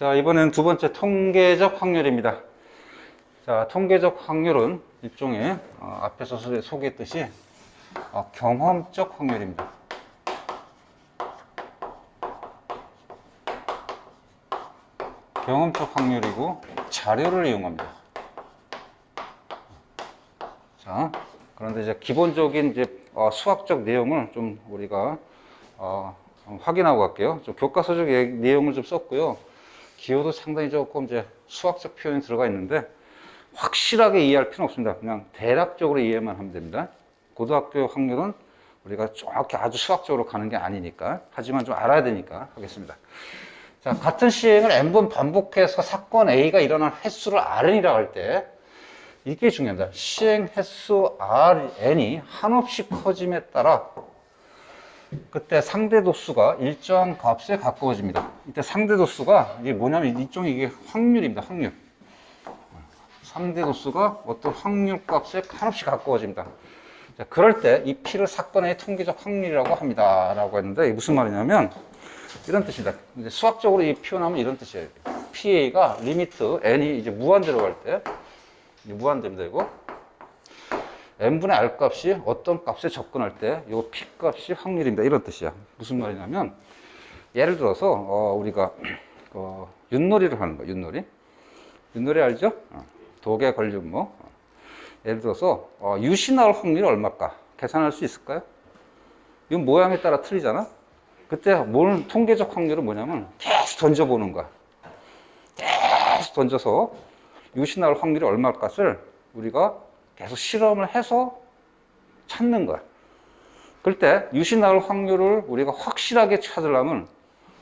자, 이번엔 두 번째 통계적 확률입니다. 자, 통계적 확률은 일종의 앞에서 소개했듯이 경험적 확률입니다. 경험적 확률이고 자료를 이용합니다. 자, 그런데 이제 기본적인 이제 수학적 내용을 좀 우리가 확인하고 갈게요. 좀 교과서적 내용을 좀 썼고요. 기호도 상당히 조금 이제 수학적 표현이 들어가 있는데 확실하게 이해할 필요는 없습니다. 그냥 대략적으로 이해만 하면 됩니다. 고등학교 확률은 우리가 정확히 아주 수학적으로 가는 게 아니니까, 하지만 좀 알아야 되니까 하겠습니다. 자, 같은 시행을 n번 반복해서 사건 A가 일어난 횟수를 Rn이라고 할 때 이게 중요합니다. 시행 횟수 Rn이 한없이 커짐에 따라 그때 상대 도수가 일정한 값에 가까워집니다. 이때 상대 도수가 이게 뭐냐면 일종의 이게 확률입니다. 확률. 상대 도수가 어떤 확률 값에 한없이 가까워집니다. 자, 그럴 때 이 P를 사건의 통계적 확률이라고 합니다. 라고 했는데 이게 무슨 말이냐면 이런 뜻입니다. 이제 수학적으로 이 표현하면 이런 뜻이에요. PA가 리미트 n이 이제 무한대로 갈 때 무한대입니다. 이거 n분의 r 값이 어떤 값에 접근할 때 이 p 값이 확률입니다. 이런 뜻이야. 무슨 말이냐면 예를 들어서 우리가 윷놀이를 하는 거야. 윷놀이 알죠? 독에 걸린 뭐 예를 들어서 유시 나올 확률이 얼마일까 계산할 수 있을까요? 이건 모양에 따라 틀리잖아. 그때 통계적 확률은 뭐냐면 계속 던져보는 거야. 계속 던져서 유시 나올 확률이 얼마일 것을 우리가 계속 실험을 해서 찾는 거야. 그럴 때 유시 나올 확률을 우리가 확실하게 찾으려면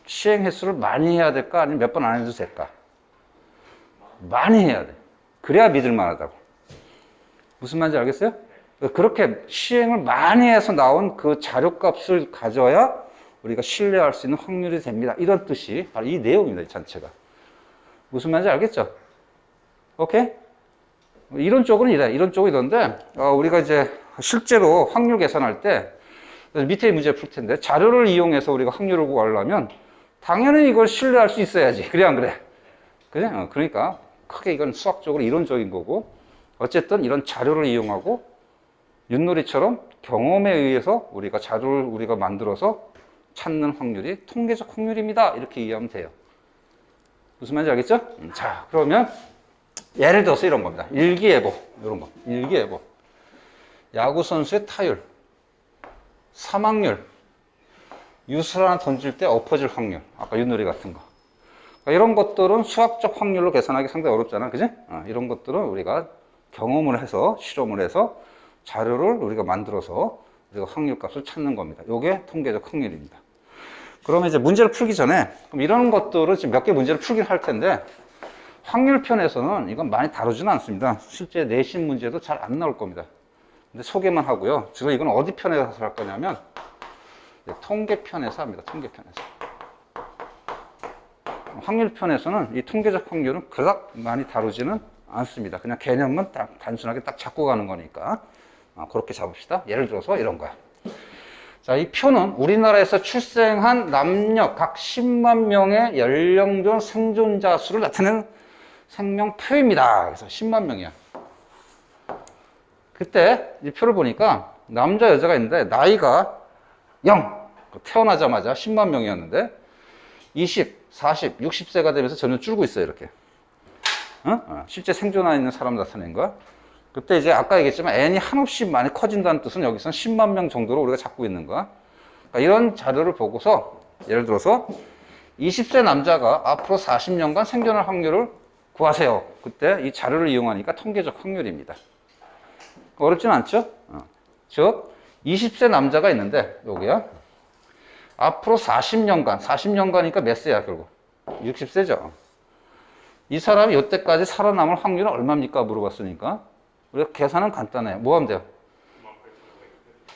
시행 횟수를 많이 해야 될까? 아니면 몇 번 안 해도 될까? 많이 해야 돼. 그래야 믿을 만하다고. 무슨 말인지 알겠어요? 그렇게 시행을 많이 해서 나온 그 자료값을 가져야 우리가 신뢰할 수 있는 확률이 됩니다. 이런 뜻이 바로 이 내용입니다. 이 전체가. 무슨 말인지 알겠죠? 오케이? 이론적으로는 이래. 이론적으로 이런데 우리가 이제 실제로 확률 계산할 때 밑에 문제 풀 텐데 자료를 이용해서 우리가 확률을 구하려면 당연히 이걸 신뢰할 수 있어야지. 그래 안 그래? 그래? 그러니까 크게 이건 수학적으로 이론적인 거고 어쨌든 이런 자료를 이용하고 윷놀이처럼 경험에 의해서 우리가 자료를 우리가 만들어서 찾는 확률이 통계적 확률입니다. 이렇게 이해하면 돼요. 무슨 말인지 알겠죠? 자, 그러면 예를 들어서 이런 겁니다. 일기예보, 이런 거. 일기예보. 야구선수의 타율, 사망률, 유술 하나 던질 때 엎어질 확률. 아까 윷놀이 같은 거. 그러니까 이런 것들은 수학적 확률로 계산하기 상당히 어렵잖아. 그지? 이런 것들은 우리가 경험을 해서, 실험을 해서 자료를 우리가 만들어서 우리가 확률 값을 찾는 겁니다. 이게 통계적 확률입니다. 그러면 이제 문제를 풀기 전에, 그럼 이런 것들을 지금 몇 개 문제를 풀긴 할 텐데, 확률 편에서는 이건 많이 다루지는 않습니다. 실제 내신 문제도 잘 안 나올 겁니다. 근데 소개만 하고요. 주로 이건 어디 편에서 할 거냐면, 통계 편에서 합니다. 통계 편에서. 확률 편에서는 이 통계적 확률은 그닥 많이 다루지는 않습니다. 그냥 개념만 딱 단순하게 딱 잡고 가는 거니까. 그렇게 잡읍시다. 예를 들어서 이런 거야. 자, 이 표는 우리나라에서 출생한 남녀 각 10만 명의 연령별 생존자 수를 나타내는 생명표입니다. 그래서 10만 명이야. 그때 이 표를 보니까 남자, 여자가 있는데 나이가 0. 태어나자마자 10만 명이었는데 20, 40, 60세가 되면서 점점 줄고 있어요. 이렇게. 실제 생존하고 있는 사람 나타낸 거야. 그때 이제 아까 얘기했지만 n이 한없이 많이 커진다는 뜻은 여기서는 10만 명 정도로 우리가 잡고 있는 거야. 그러니까 이런 자료를 보고서 예를 들어서 20세 남자가 앞으로 40년간 생존할 확률을 구하세요. 그때 이 자료를 이용하니까 통계적 확률입니다. 어렵진 않죠? 즉 20세 남자가 있는데 여기야. 앞으로 40년간이니까 몇 세야 결국? 60세죠. 이 사람이 이때까지 살아남을 확률은 얼마입니까? 물어봤으니까 우리가 계산은 간단해요. 뭐 하면 돼요?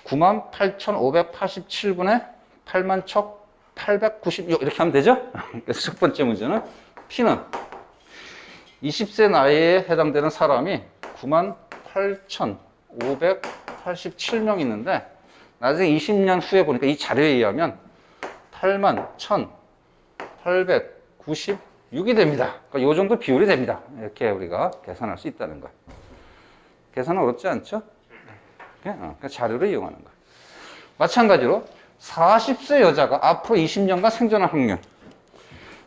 98,587분의 81,896 이렇게 하면 되죠? 그래서 첫 번째 문제는 P는 20세 나이에 해당되는 사람이 98,587명 있는데 나중에 20년 후에 보니까 이 자료에 의하면 81,896 6이 됩니다. 그러니까 이 정도 비율이 됩니다. 이렇게 우리가 계산할 수 있다는 거야. 계산은 어렵지 않죠? 그냥 자료를 이용하는 거야. 마찬가지로 40세 여자가 앞으로 20년간 생존할 확률.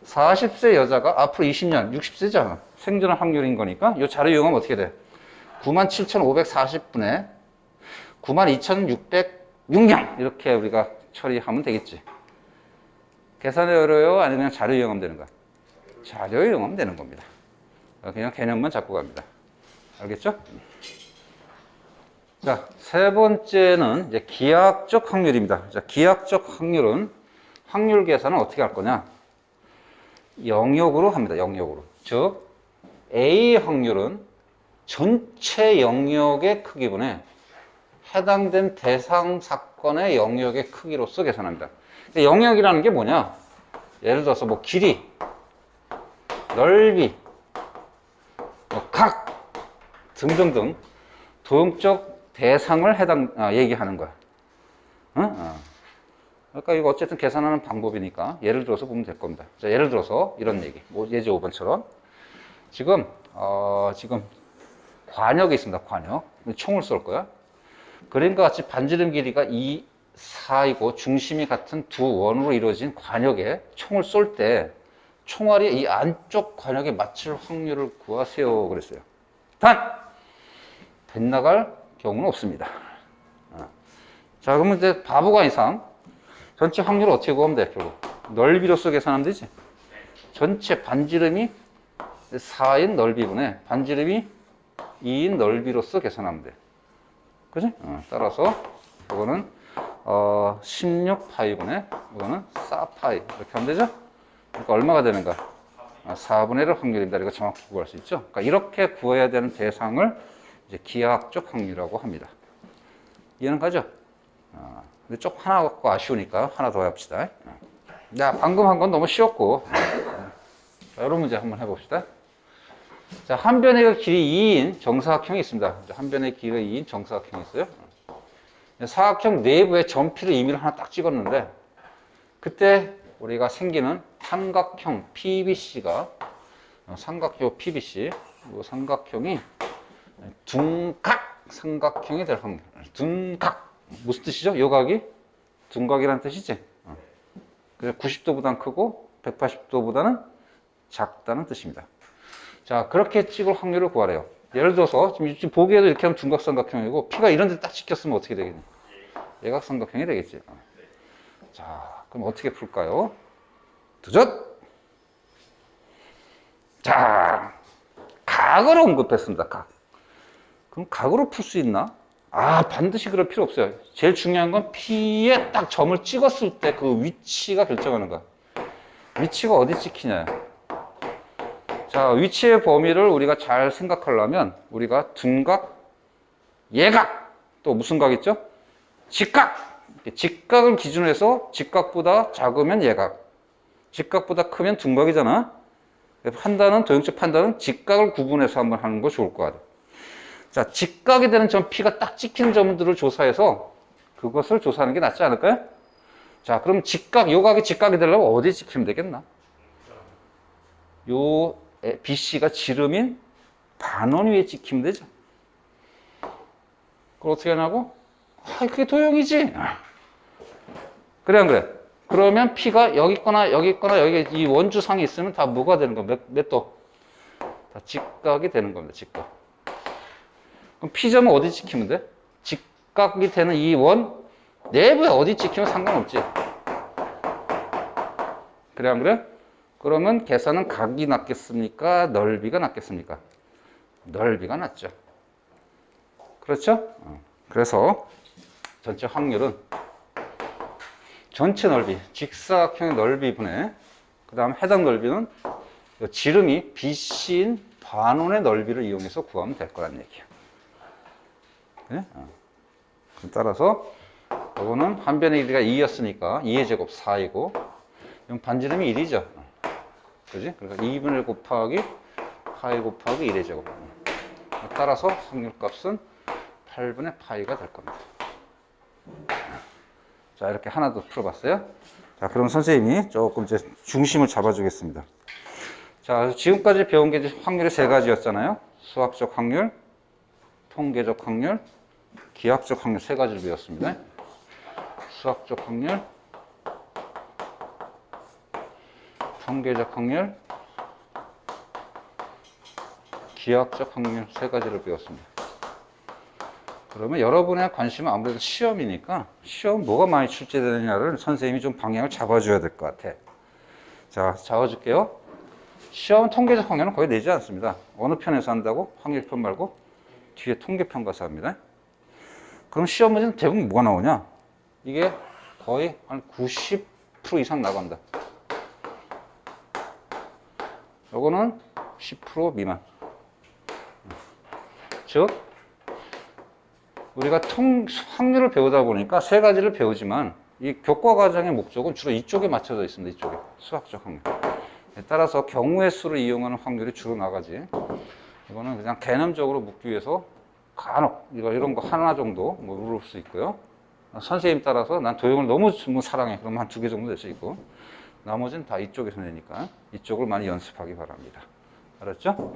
40세 여자가 앞으로 20년, 60세잖아. 생존할 확률인 거니까 이 자료 이용하면 어떻게 돼? 97,540분에 92,606명 이렇게 우리가 처리하면 되겠지. 계산이 어려워요? 아니면 그냥 자료 이용하면 되는 거야? 자료 이용하면 되는 겁니다. 그냥 개념만 잡고 갑니다. 알겠죠? 자, 세 번째는 이제 기하학적 확률입니다. 자, 기하학적 확률은 확률 계산은 어떻게 할 거냐? 영역으로 합니다. 영역으로. 즉, A의 확률은 전체 영역의 크기분에 해당된 대상 사건의 영역의 크기로서 계산합니다. 영역이라는 게 뭐냐? 예를 들어서 뭐 길이, 넓이, 뭐 각 등등등 도형적 대상을 얘기하는 거야. 그러니까 이거 어쨌든 계산하는 방법이니까 예를 들어서 보면 될 겁니다. 자, 예를 들어서 이런 얘기. 뭐 예제 5번처럼 지금 관역이 있습니다. 관역. 총을 쏠 거야. 그림과 같이 반지름 길이가 2, 4이고 중심이 같은 두 원으로 이루어진 관역에 총을 쏠 때 총알이 이 안쪽 관역에 맞출 확률을 구하세요. 그랬어요. 단! 빗나갈 경우는 없습니다. 자, 그러면 이제 바보가 이상 전체 확률을 어떻게 구하면 돼? 결국 넓이로서 계산하면 되지. 전체 반지름이 4인 넓이분에 반지름이 2인 넓이로서 계산하면 돼. 그지? 따라서 이거는 16파이분에 이거는 4파이 이렇게 하면 되죠? 그러니까 얼마가 되는가? 4분의 1의 확률입니다. 이거 정확히 구할 수 있죠? 그러니까 이렇게 구해야 되는 대상을 이제 기하학적 확률이라고 합니다. 이해는 가죠? 근데 조금 하나 갖고 아쉬우니까 하나 더 해봅시다. 야, 방금 한 건 너무 쉬웠고. 자, 이런 문제 한번 해봅시다. 자, 한 변의 길이 2인 정사각형이 있습니다. 한 변의 길이가 2인 정사각형이 있어요. 사각형 내부에 점피를 임의로 하나 딱 찍었는데 그때 우리가 생기는 삼각형 PBC가 삼각형 PBC 이 삼각형이 둔각 삼각형이 될 확률. 둔각 무슨 뜻이죠? 요각이 둔각이라는 뜻이지. 그래서 90도보다는 크고 180도보다는 작다는 뜻입니다. 자, 그렇게 찍을 확률을 구하래요. 예를 들어서 지금 보기에도 이렇게 하면 둔각삼각형이고 P가 이런 데 딱 찍혔으면 어떻게 되겠니? 예각삼각형이 되겠지. 자, 그럼 어떻게 풀까요? 도전! 자, 각을 언급했습니다. 각. 그럼 각으로 풀 수 있나? 반드시 그럴 필요 없어요. 제일 중요한 건 P에 딱 점을 찍었을 때 그 위치가 결정하는 거야. 위치가 어디 찍히냐. 자, 위치의 범위를 우리가 잘 생각하려면 우리가 둔각, 예각, 또 무슨 각 있죠? 직각. 직각을 기준으로 해서 직각보다 작으면 예각, 직각보다 크면 둔각이잖아. 판단은, 도형적 판단은 직각을 구분해서 한번 하는 거 좋을 것 같아요. 자, 직각이 되는 점 P가 딱 찍히는 점들을 조사해서 그것을 조사하는 게 낫지 않을까요? 자, 그럼 직각, 요 각이 직각이 되려면 어디 찍히면 되겠나? 요 BC가 지름인 반원 위에 찍히면 되죠. 그걸 어떻게 하냐고? 그게 도형이지. 그래, 안 그래? 그러면 P가 여기 있거나 여기 있거나 여기 이 원주상이 있으면 다 뭐가 되는 겁니다. 몇 도? 다 직각이 되는 겁니다. 직각. 그럼 P점은 어디 찍히면 돼? 직각이 되는 이 원 내부에 어디 찍히면 상관없지. 그래, 안 그래? 그러면 계산은 각이 낫겠습니까? 넓이가 낫겠습니까? 넓이가 낫죠. 그렇죠? 그래서 전체 확률은 전체 넓이, 직사각형의 넓이분의 그 다음 해당 넓이는 지름이 BC인 반원의 넓이를 이용해서 구하면 될 거란 얘기야. 네? 그럼 따라서 이거는 한 변의 길이가 2였으니까 2의 제곱 4이고 이건 반지름이 1이죠. 그지? 그러니까 2분의 1 곱하기 파이 곱하기 1의 제곱. 따라서 확률값은 8분의 파이가 될 겁니다. 자, 이렇게 하나 더 풀어봤어요. 자, 그럼 선생님이 조금 이제 중심을 잡아주겠습니다. 자, 그래서 지금까지 배운 게 이제 확률이 세 가지였잖아요. 수학적 확률, 통계적 확률, 기하학적 확률 세 가지를 배웠습니다. 수학적 확률, 통계적 확률, 기하학적 확률 세 가지를 배웠습니다. 그러면 여러분의 관심은 아무래도 시험이니까 시험 뭐가 많이 출제되느냐를 선생님이 좀 방향을 잡아줘야 될 것 같아. 자, 잡아줄게요. 시험은 통계적 확률은 거의 내지 않습니다. 어느 편에서 한다고? 확률편 말고 뒤에 통계편 가서 합니다. 그럼 시험 문제는 대부분 뭐가 나오냐? 이게 거의 한 90% 이상 나간다. 요거는 10% 미만. 즉 우리가 확률을 배우다 보니까 세 가지를 배우지만 이 교과 과정의 목적은 주로 이쪽에 맞춰져 있습니다. 이쪽에 수학적 확률. 따라서 경우의 수를 이용하는 확률이 주로 나가지. 이거는 그냥 개념적으로 묻기 위해서 간혹 이런 거 하나 정도 뭐 물을 수 있고요. 선생님 따라서 난 도형을 너무 사랑해. 그러면 한 2개 정도 될 수 있고 나머지는 다 이쪽에서 내니까 이쪽을 많이 연습하기 바랍니다. 알았죠?